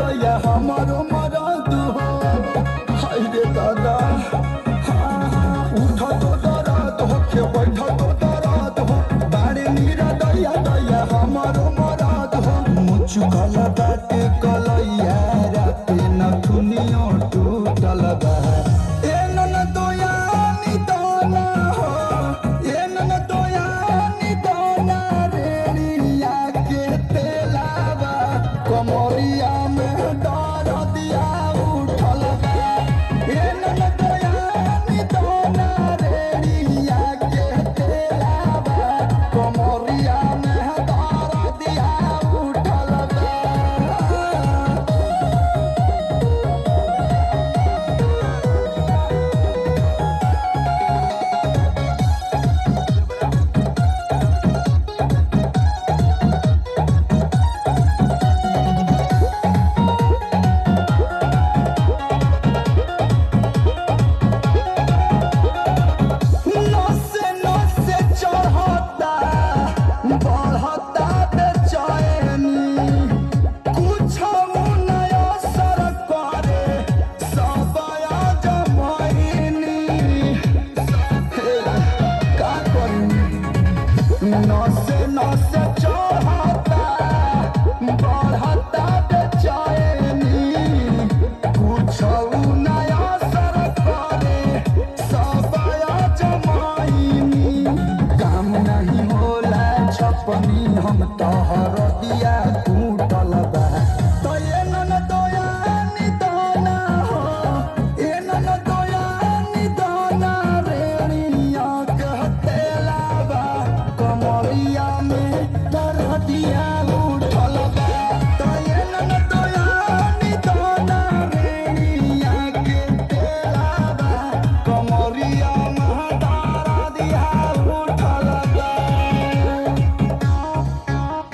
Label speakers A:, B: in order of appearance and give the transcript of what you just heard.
A: दैया हमारो मरद हो। हाय रे दादा उठा तो दर्द हो के बैठा तो दर्द हो बाड़े नीरा दैया दैया हमारो मरद हो। मुचुकल बाटे कलैया राते नथुनियो टूटल बा। ए नन दोया निदाना हो ए नन दोया निदाना रेड़िया के तेलावा कमरिया में दर दिया